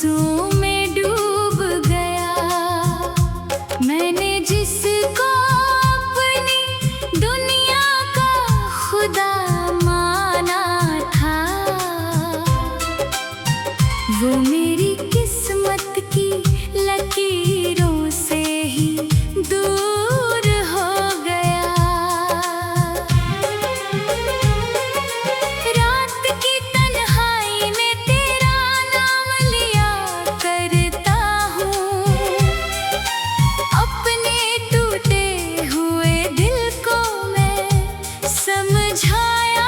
आंसू में डूब गया। मैंने जिसको अपनी दुनिया का खुदा माना था, वो मेरी किस्मत की लकीरों से ही दूर हो गया। रात की तन्हाई में तेरा नाम लिया करता हूँ, अपने टूटे हुए दिल को मैं समझाया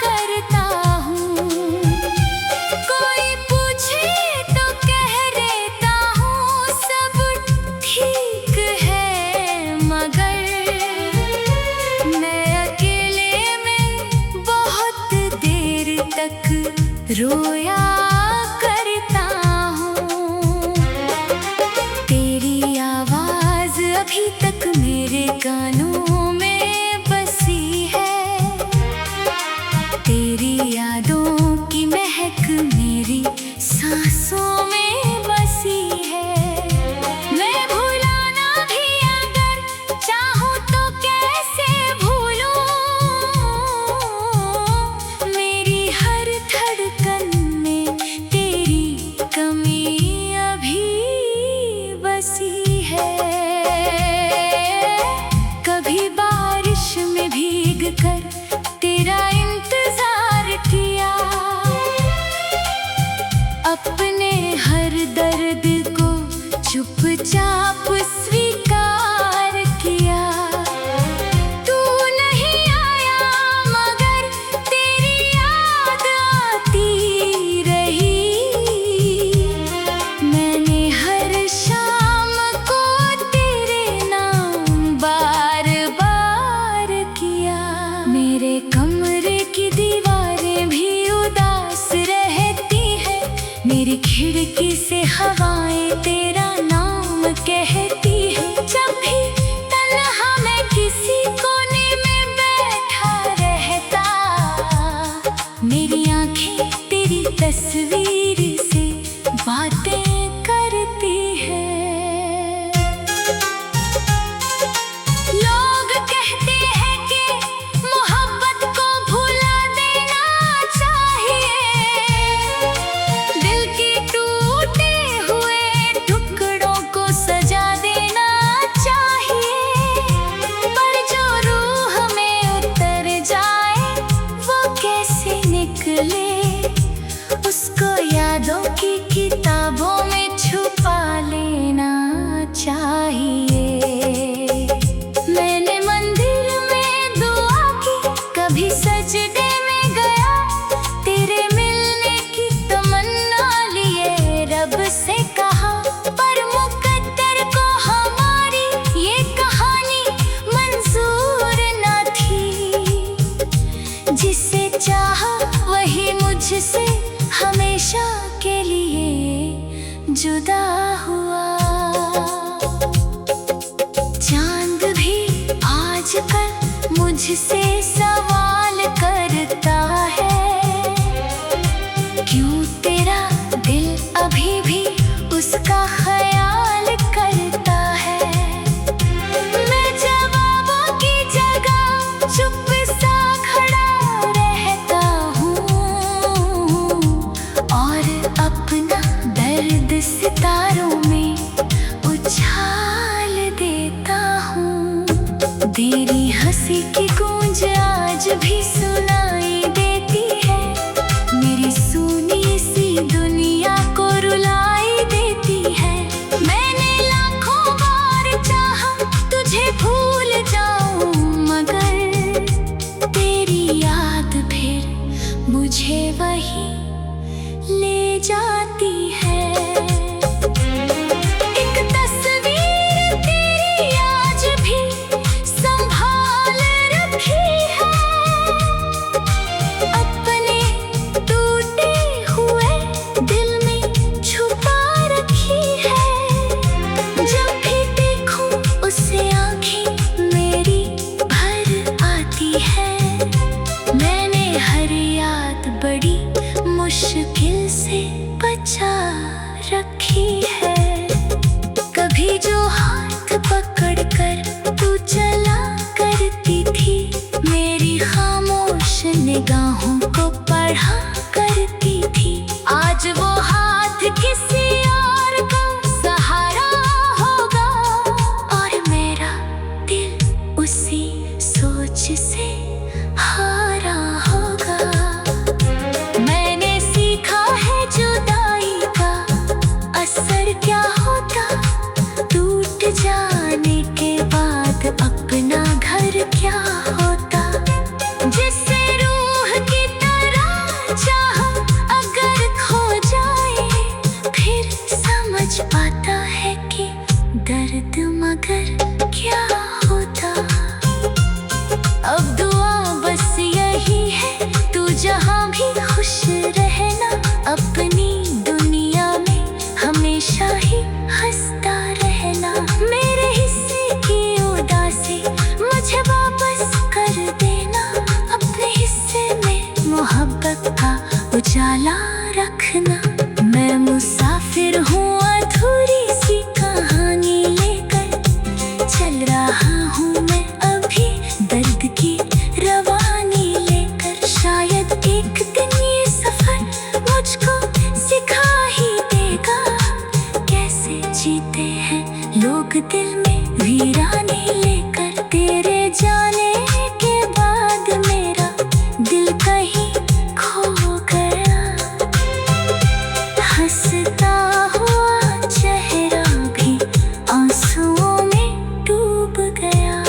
करता हूँ। कोई पूछे तो कह देता हूँ सब ठीक है, मगर मैं अकेले में बहुत देर तक रोया करता हूँ। तेरी आवाज़ अभी तक मेरे कानों में बसी है, तेरी यादों की महक मेरी सांसों में बसी है। मैं भुलाना भी अगर चाहूँ तो कैसे भूलूं, मेरी हर धड़कन में तेरी कमी अभी बसी है। कभी बारिश में भीग कर तेरा इंतजार किया, अपने हर दर्द को चुपचाप स्वीकार किया। तू नहीं आया मगर तेरी याद आती रही। मैंने हर शाम को तेरे नाम बार बार किया। मेरे कमरे की दीवारें भी उदास रहती है, मेरी खिड़की से हवाएं तेरा नाम कहती है। जब भी तन्हा मैं किसी कोने में बैठा रहता, मेरी आंखें तेरी तस्वीर से बातें करती है। लोग कहते हैं कि मोहब्बत को भुला देना चाहिए, दिल की टूटे हुए टुकड़ों को सजा देना चाहिए। पर जो रूह में उतर जाए वो कैसे निकले, उसको यादों की किताबों में छुपा लेना चाहिए। मैंने मंदिर में दुआ की, कभी सजदे में गया, तेरे मिलने की तमन्ना लिए रब से कहा। पर मुकद्दर को हमारी ये कहानी मंजूर न थी, जिसे चाहा वही मुझसे हमेशा के लिए जुदा हुआ। चांद भी आजकल मुझसे सवाल करता है, क्यों तेरा दिल अभी भी उसका ख्याल करता है। मैं जवाबों की जगह चुप सा खड़ा रहता हूँ और अपना दर्द सितारों में उछाल देता हूँ। तेरी हंसी की गूंज आज भी सुनाई देती है, मेरी सुनी सी दुनिया को रुलाई देती है। मैंने लाखों बार चाहा तुझे भूल जाऊं, मगर तेरी याद फिर मुझे वही ले जाती है। एक तस्वीर तेरी आज भी संभाल रखी है, अपने टूटे हुए दिल में छुपा रखी है। जब भी देखूं उसे आंखें मेरी भर आती है। मैंने हर याद बड़ी मुश्किल से बचा रखी है। कभी जो हाथ पकड़ कर तू चला करती थी, मेरी खामोश निगाहों को पढ़ा करती थी। आज वो हाथ किसी और का सहारा होगा, और मेरा दिल उसी सोच से हारा होगा। मैंने सीखा है जुदाई का असर क्या होता, टूट जाने के बाद अपना घर क्या होता। जिससे रूह की तरह चाह अगर खो जाए, फिर समझ पाता है कि दर्द मगर क्या होता। अब दुआ बस यही है, तू जहाँ भी खुश रहना, अपनी दुनिया में हमेशा ही हंसता रहना। मेरे हिस्से की उदासी मुझे वापस कर देना, अपने हिस्से में मोहब्बत का उजाला रखना। मैं मुसाफिर हूँ अधूरी सी कहानी लेकर, चल रहा हूँ मैं अभी दर्द की रवानी लेकर। शायद एक दिन ये सफर मुझको सिखा ही देगा, कैसे जीते हैं लोग दिल में वीरानी लेकर। तेरे जाने के बाद मेरा दिल कहीं खो गया, हंसता हुआ चेहरा भी आंसुओं में डूब गया।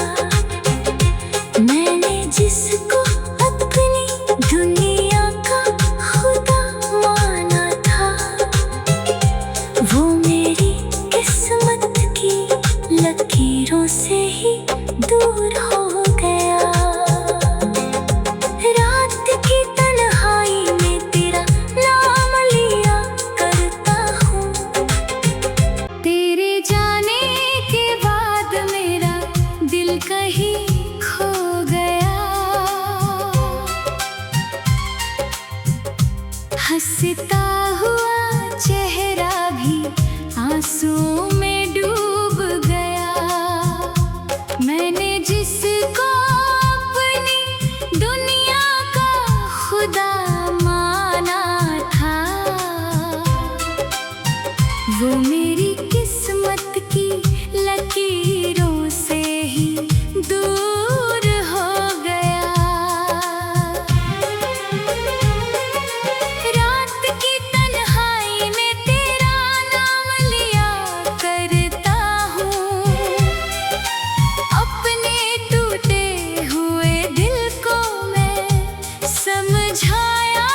मैंने जिसको अपनी दुनिया का खुदा माना था, वो मेरी किस्मत की लकीरों से ही दूर हो गया। रात की तन्हाई में तेरा नाम लिया करता हूँ, तेरे जाने के बाद मेरा दिल कहीं खो गया। हंसता हुआ चेहरा भी आंसुओं में डूब गया। मैंने जिसको अपनी दुनिया का खुदा माना था, वो मेरी किस्मत की लकीरों से ही दूर हो गया। रात की तन्हाई में तेरा नाम लिया करता हूँ, अपने टूटे हुए दिल को मैं समझाया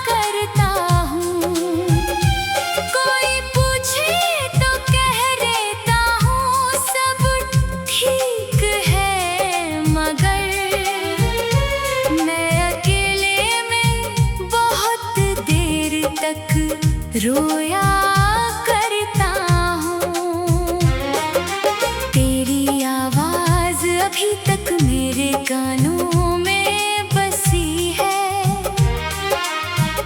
करता हूँ। कोई पूछे तो कह देता हूँ सब ठीक है, मगर मैं अकेले में बहुत देर तक रोया करता हूँ। तेरी आवाज अभी तक मेरे कानों में बसी है,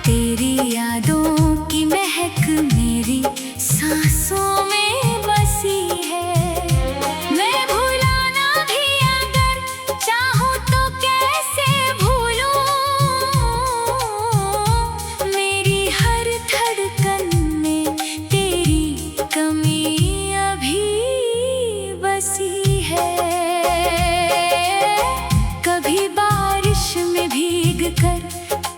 तेरी यादों की महक मेरी सांसों में बसी है। मैं भुलाना भी अगर चाहूँ तो कैसे भूलूं, मेरी हर धड़कन में तेरी कमी अभी बसी है। कभी बारिश में भीग कर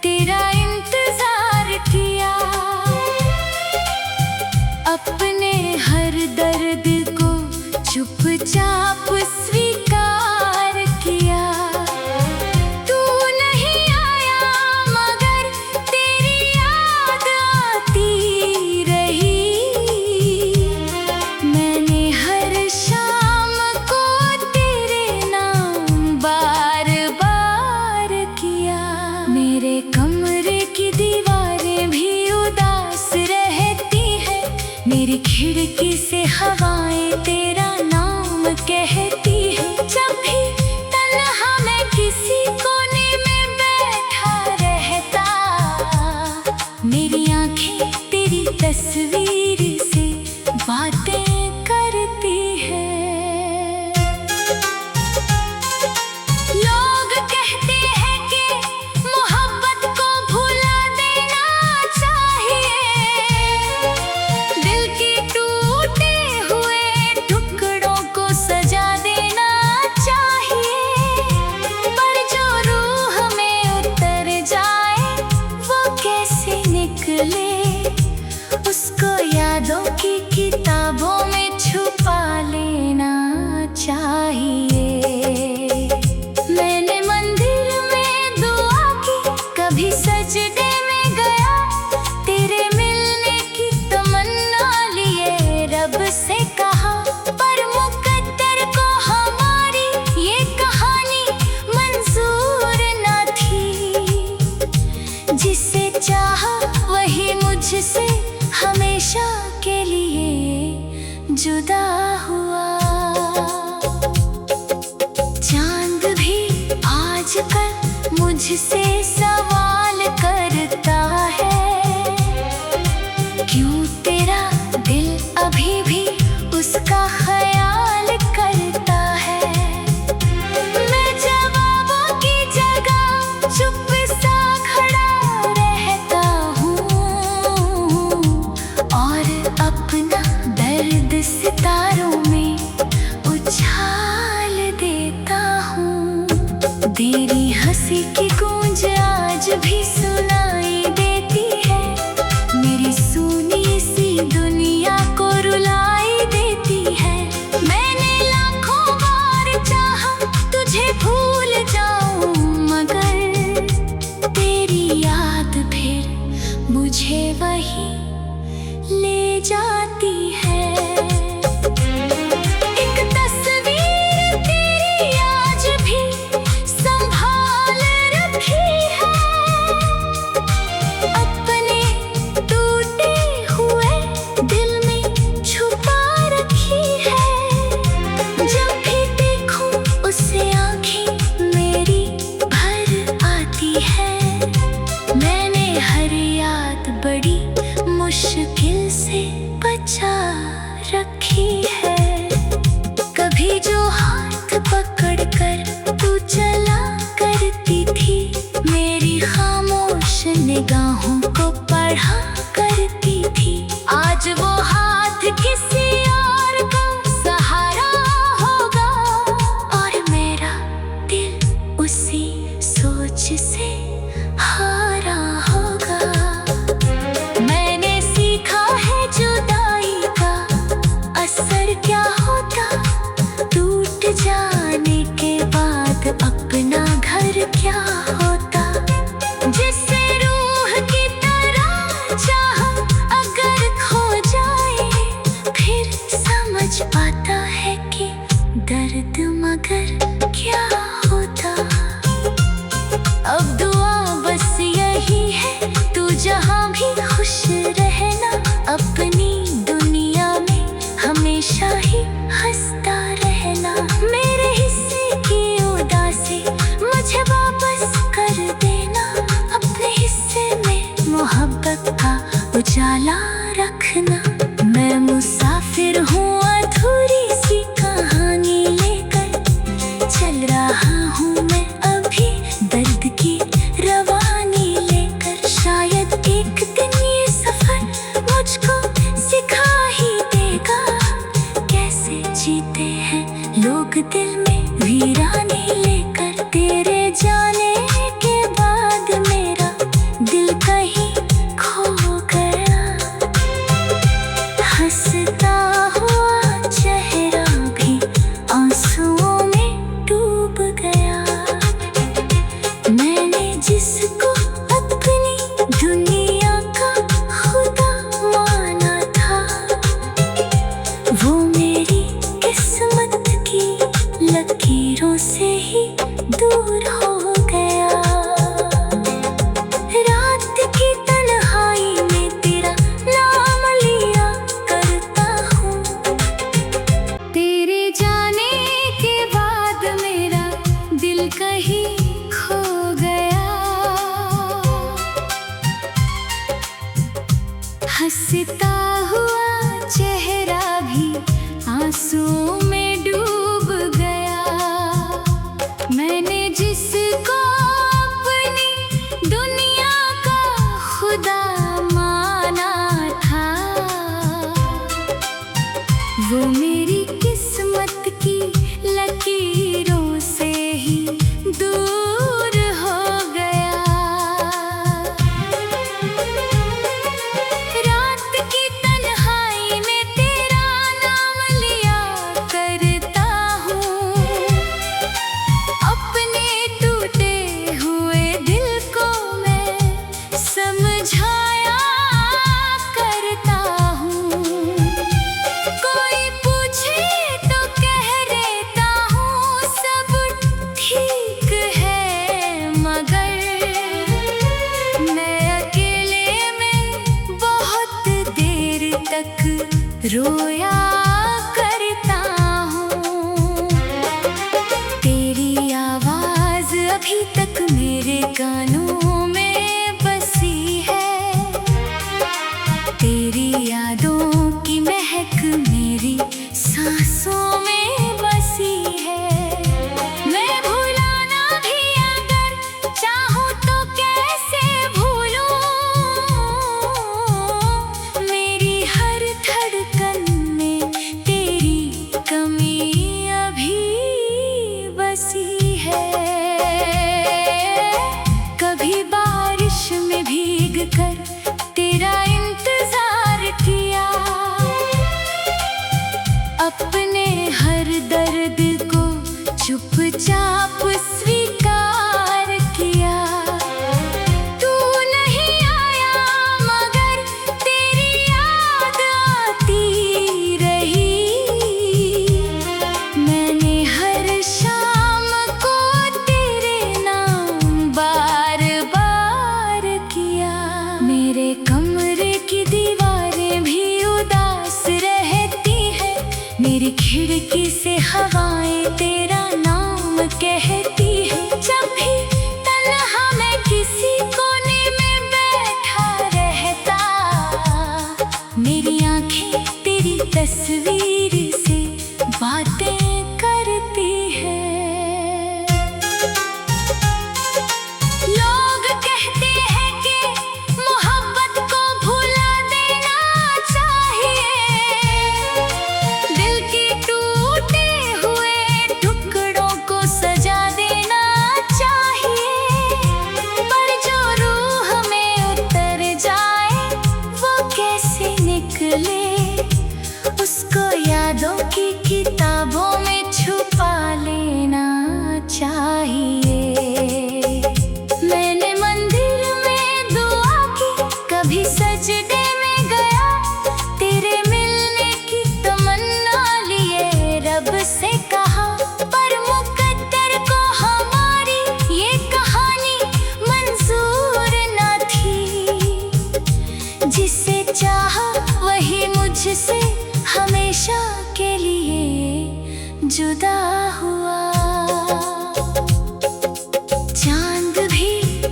तेरा इंतजार किया, अपने हर दर्द को चुपचाप स्वीकार किया। तू नहीं आया मगर तेरी याद आती रही, मैंने हर शाम को तेरे नाम बार बार किया। मेरे कमरे की दीवारें भी उदास रहती है, मेरी खिड़की से हवाएं तेरा नाम कहती है। जब भी तन्हा मैं किसी कोने में बैठा रहता, मेरी आंखें तेरी तस्वीर जुदा हुआ। चांद भी आजकल मुझसे सवाल करता है, क्यों तेरा दिल अभी भी उसका ख्याल करता है। मैं जवाबों की जगह चुप सा खड़ा रहता हूँ और अपना दर्द सितारों में उछाल देता हूँ। तेरी हंसी की गूंज आज भी सुनाई देती है, मेरी सुनी सी दुनिया को रुलाई देती है। मैंने लाखों बार चाहा तुझे भूल जाऊं, मगर तेरी याद फिर मुझे वही ले जाती है। एक तस्वीर तेरी आज भी संभाल रखी है, अपने टूटे हुए दिल में छुपा रखी है। जब भी देखूं उसे आँखें मेरी भर आती है। मैंने हर याद बड़ी मुश्किल से बचा रखी है। कभी जो हाथ पकड़ कर तू चला करती थी, मेरी खामोश निगाहों को पढ़ा करती थी। आज वो हाथ किसी और का सहारा होगा और मेरा दिल उसी सोच से हारा होगा। मैंने सीखा है जुदाई का असर क्या होता, टूट जाने के बाद अपना घर क्या होता। जिससे रूह की तरह चाह अगर खो जाए, फिर समझ पाता है कि दर्द मगर क्या होता। अब दुआ बस यही है, तू जहाँ भी खुश रहना, अपनी दुनिया में हमेशा ही हंसता रहना। मेरे हिस्से की उदासी मुझे वापस कर देना, अपने हिस्से में मोहब्बत का उजाला रखना। मैं मुसाफिर हूँ अधूरी सी कहानी लेकर, चल रहा हूँ मैं अभी दर्द की रवानी लेकर। शायद एक दिन ये सफर मुझको सिखा ही देगा, कैसे जीते हैं लोग दिल में वीरानी लेकर। तेरे जाने के बाद मेरा दिल कहीं खो गया, हंसता हुआ चेहरा भी आंसुओं में डूब गया। मैंने जिसको अपनी दुनिया का खुदा माना था, वो मेरी किस्मत की लकीरों से ही दूर हो गया। रात की तन्हाई में तेरा नाम लिया करता हूँ, तेरे जाने के बाद मेरा दिल कहीं खो गया। हंसता हुआ चेहरा भी आंसुओं में डूब गया। मैंने जिसको अपनी दुनिया का खुदा माना था, वो मेरी किस्मत की लकीरों से ही दूर हो गया। रात की तन्हाई में तेरा नाम लिया करता हूँ, अपने टूटे हुए दिल को मैं समझाया करता हूँ। कोई पूछे तो कह देता हूँ सब ठीक है, मगर मैं अकेले में बहुत देर तक रोया धड़कनों में बसी है, तेरी यादों की महक मेरी सांसों में बसी है। मैं भुलाना भी अगर चाहूँ तो कैसे भूलूं, मेरी हर धड़कन में तेरी कमी अभी बसी है। कभी बारिश में भीग कर तेरा इंतजार किया, अपने हर दर्द को चुपचाप स्वीकार किया। तू नहीं आया मगर तेरी याद आती रही, मैंने हर शाम को तेरे नाम बार बार किया। मेरे कमरे की दीवारें भी उदास रहती है, मेरी खिड़की से हवाएं तेरा नाम कहती है। जब भी तन्हा मैं किसी कोने में बैठा रहता, मेरी आंखें तेरी तस्वीर से बातें करती है। लोग कहते हैं कि मोहब्बत को भुला देना चाहिए, दिल के टूटे हुए टुकड़ों को सजा देना चाहिए। पर जो रूह में उतर जाए वो कैसे निकले, उसको यादों की किताबों में छुपा लेना चाहिए। मैंने मंदिर में दुआ की, कभी सजदे में गया, तेरे मिलने की तमन्ना लिए रब से कहा। पर मुकद्दर को हमारी ये कहानी मंजूर न थी, जिसे चाहा वही मुझसे हमेशा के लिए जुदा हुआ। चांद भी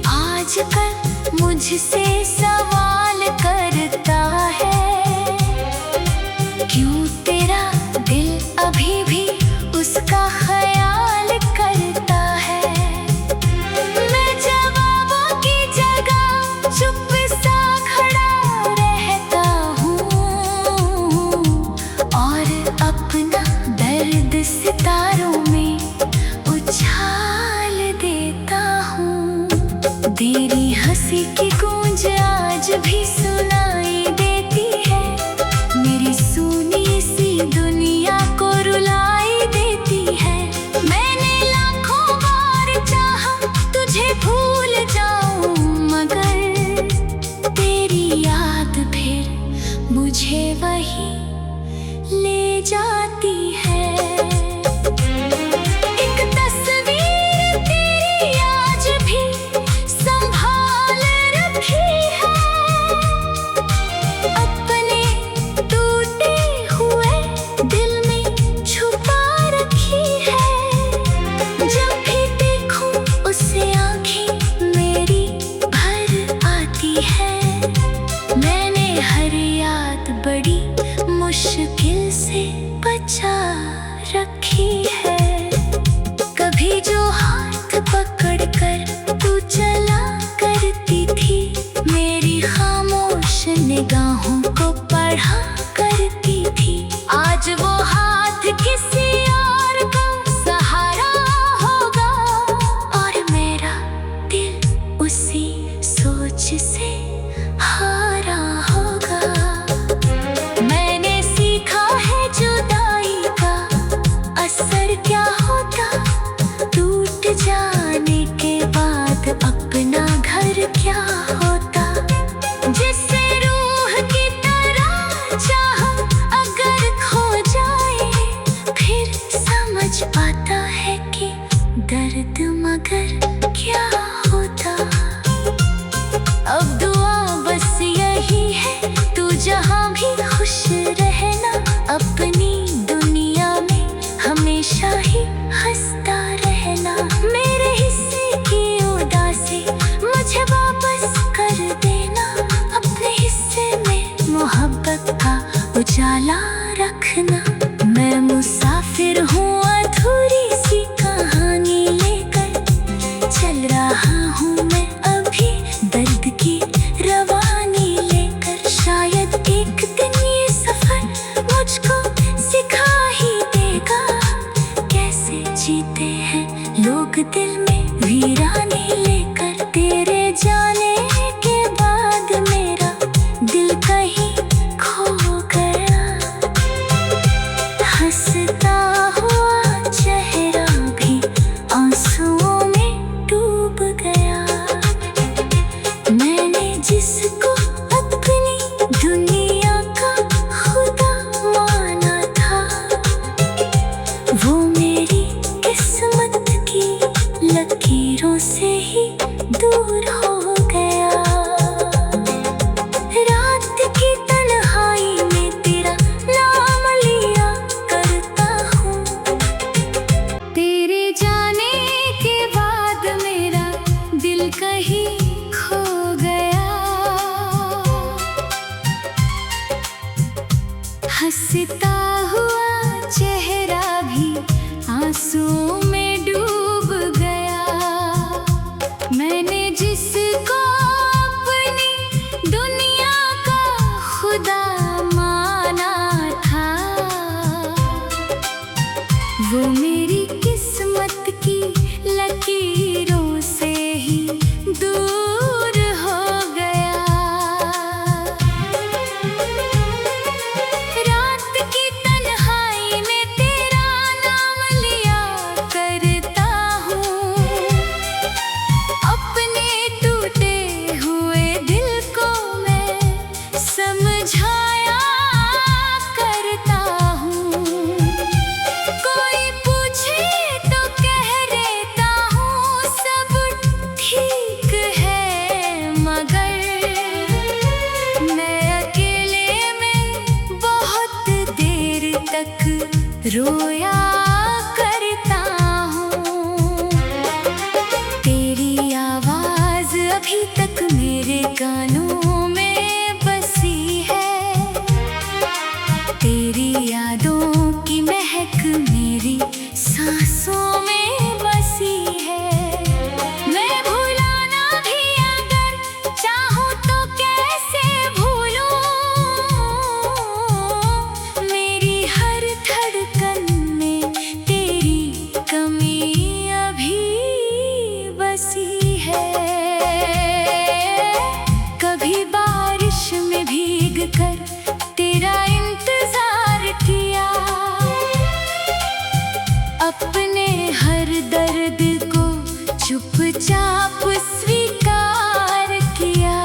आजकल मुझसे सवाल करता है, क्यों तेरा दिल अभी भी उसका ख्याल करता है। मैं जवाबों की जगह चुप सा खड़ा रहता हूँ और अपना दर्द सितारों में उछाल देता हूँ। तेरी हंसी की गूंज आज भी सुनाई देती है, मेरी सुनी सी दुनिया को रुलाई देती है। मैंने लाखों बार चाहा तुझे भूल जाऊं, मगर तेरी याद फिर मुझे वही ले जाती है। एक तस्वीर तेरी आज भी संभाल रखी है, अपने टूटे हुए दिल में छुपा रखी है। जब भी देखूं उसे आंखें मेरी भर आती है, मैंने हर याद बड़ी मुश्किल से बचा रखी है। कभी जो हाथ पकड़ कर तू चला करती थी, मेरी खामोश निगाहों को पढ़ा करती थी, आज वो हाथ किसी और का सहारा होगा और मेरा दिल उसी सोच से हारा होगा। मैंने सीखा है जुदाई का असर क्या होता, टूट जाने के बाद अपना घर क्या होता। जिससे रूह की तरह मोहब्बत का उजाला रखना। मैं मुसाफिर हूँ अधूरी सी कहानी लेकर, चल रहा हूँ मैं अभी दर्द की रवानी लेकर। शायद एक दिन ये सफर मुझको सिखा ही देगा, कैसे जीते हैं लोग दिल में वीरानी लेकर। तेरे जाने के बाद मेरा दिल कहीं खो गया, हंसता हुआ चेहरा भी आंसुओं में डूब गया। मैंने जिसको अपनी दुनिया का खुदा माना था, वो मेरी किस्मत की लकीरों से ही दूर हो गया। रात की तन्हाई में तेरा नाम लिया करता हूँ, तेरे जाने के बाद मेरा दिल कहीं खो गया। हंसता हुआ चेहरा भी आंसुओं में डूब गया। मैंने जिसको अपनी दुनिया का खुदा माना था, वो मेरी किस्मत की लकीरों से ही दूर हो गया। रात की तन्हाई में तेरा नाम लिया करता हूँ, अपने टूटे हुए दिल को मैं समझाया करता हूँ। कोई पूछे तो कह देता हूँ सब ठीक है, मगर मैं अकेले में बहुत देर तक रोया करता हूँ। तेरी आवाज अभी तक मेरे कानों में बसी है, तेरी यादों की महक मेरी सांसों में बसी है। मैं भुलाना भी अगर चाहूँ तो कैसे भूलूं, मेरी हर धड़कन में तेरी कमी अभी बसी है। कभी बारिश में भीग कर तेरा इंतजार किया, अपने हर दर्द को चुपचाप स्वीकार किया।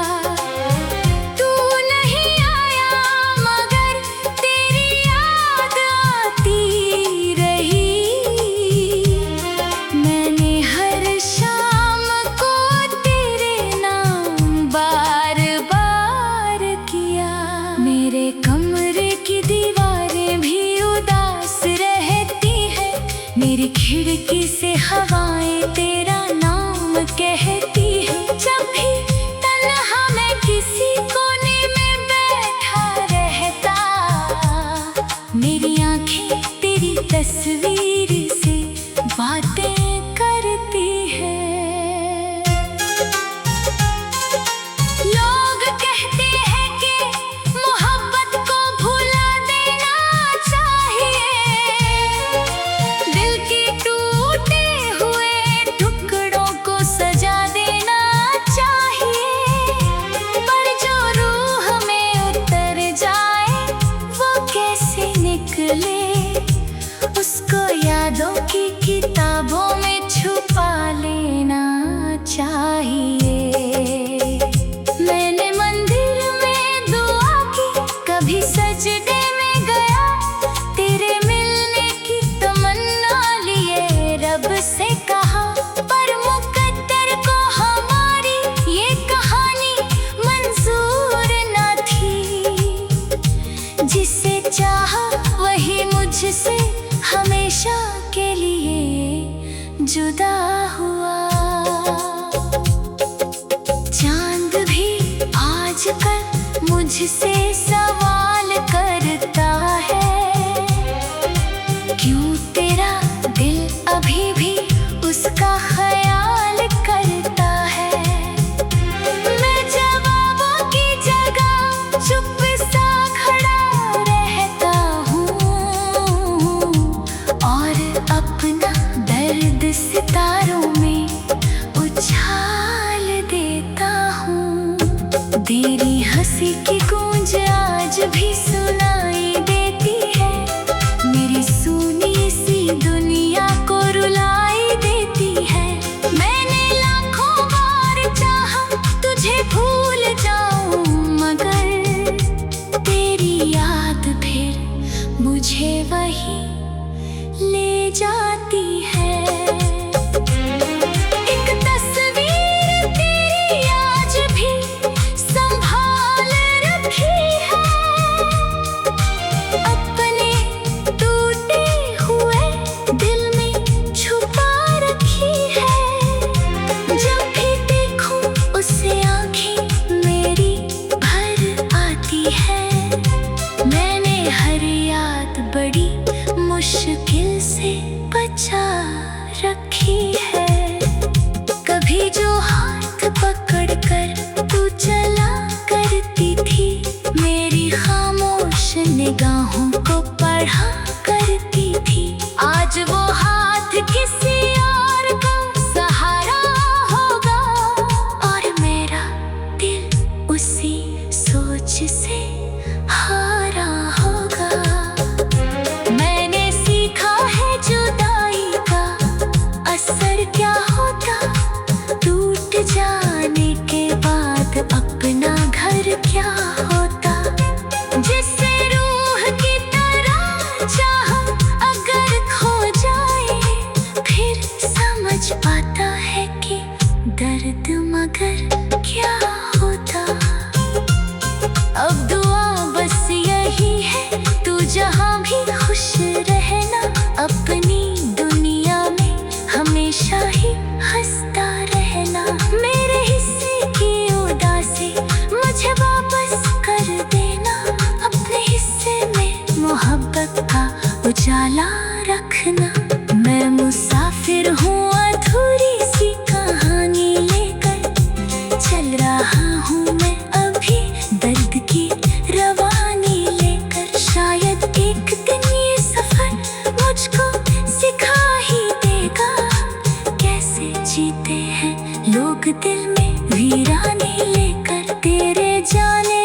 तू नहीं आया मगर तेरी याद आती रही, मैंने हर शाम को तेरे नाम बार बार किया। मेरे कमरे की दीवारें भी उदास रहती है, मेरी खिड़की से हवाएं तेरा नाम कहती है। जब भी तन्हा मैं किसी कोने में बैठा रहता, मेरी आंखें तेरी तस्वीर से बातें करती है। लोग कहते हैं कि मोहब्बत को भुला देना चाहिए, दिल की टूटे हुए टुकड़ों को सजा देना चाहिए। पर जो रूह में उतर जाए वो कैसे निकले, उसको यादों की किताबों में छुपा लेना चाहिए। मैंने मंदिर में दुआ की, कभी सजदे में गया, तेरे मिलने की तमन्ना लिए रब से कहा। पर मुकद्दर को हमारी ये कहानी मंजूर न थी, जिसे चाहा वही मुझसे हमेशा के लिए जुदा हुआ। चांद भी आजकल मुझसे सवाल तेरी याद फिर मुझे वही ले जाती है। एक तस्वीर तेरी आज भी संभाल रखी है, अपने टूटे हुए दिल में छुपा रखी है। जब भी देखूं उसे आंखें मेरी भर आती है। मैंने हर याद बड़ी मुश्किल से बचा रखी है। कभी जो हाथ पकड़ कर तू चला करती थी, मेरी खामोश निगाहों को पढ़ा करती थी। आज वो हाथ किसी और का सहारा होगा, और मेरा दिल उसी सोच से हारा होगा। मैंने सीखा है जुदाई का असर क्या होता, टूट जाने के बाद अपना घर क्या होता। जिससे रूह की तरह चाह अगर खो जाए, फिर समझ पाता है कि दर्द मगर क्या होता। अब दुआ बस यही है, तू जहाँ भी खुश रहना, अपनी दुनिया में हमेशा ही हंसता रहना। मेरे हिस्से की उदासी मुझे वापस कर देना, अपने हिस्से में मोहब्बत का उजाला रखना। मैं मुसाफिर हूँ अधूरी सी कहानी लेकर, चल रहा हूँ मैं अभी दर्द की रवानी लेकर। शायद एक दिन ये सफर मुझको सिखा ही देगा, कैसे जीते हैं लोग दिल में वीरानी लेकर। तेरे जाने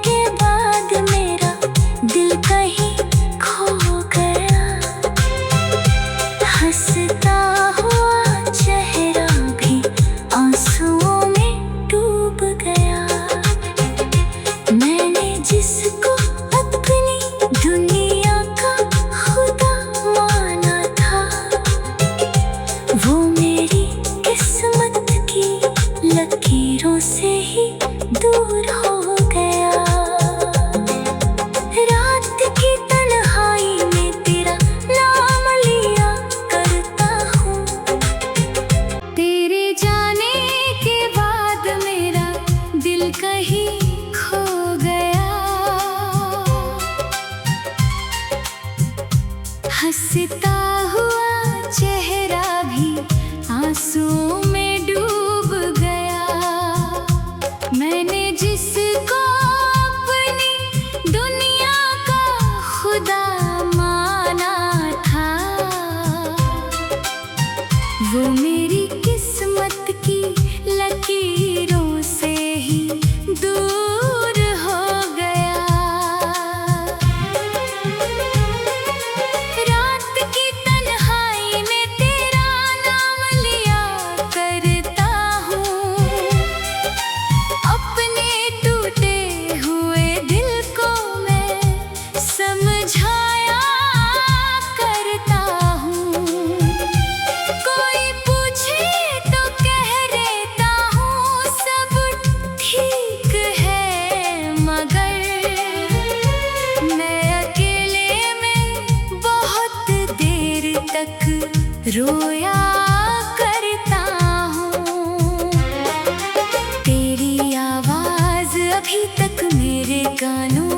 के बाद मेरा दिल कहीं खो गया, हंसता हुआ चेहरा भी आंसुओं में डूब गया। मैंने जिसको अपनी दुनिया का खुदा माना था, वो मेरी किस्मत की लकीरों से ही दूर हो गया। रात की तन्हाई में तेरा नाम लिया करता हूँ, तेरे जाने के बाद मेरा दिल कहीं खो गया। हंसता हुआ चेहरा भी आंसुओं में डूब गया। मैंने जिसको अपनी दुनिया का खुदा माना था, वो मेरी किस्मत की लकीरों से ही दूर हो गया। रात की तन्हाई में तेरा नाम लिया करता हूँ, अपने टूटे हुए दिल को मैं समझाया करता हूँ। कोई पूछे तो कह देता हूँ सब ठीक है, मगर मैं अकेले में बहुत देर तक रोया करता हूँ। तेरी आवाज़ अभी तक मेरे कानों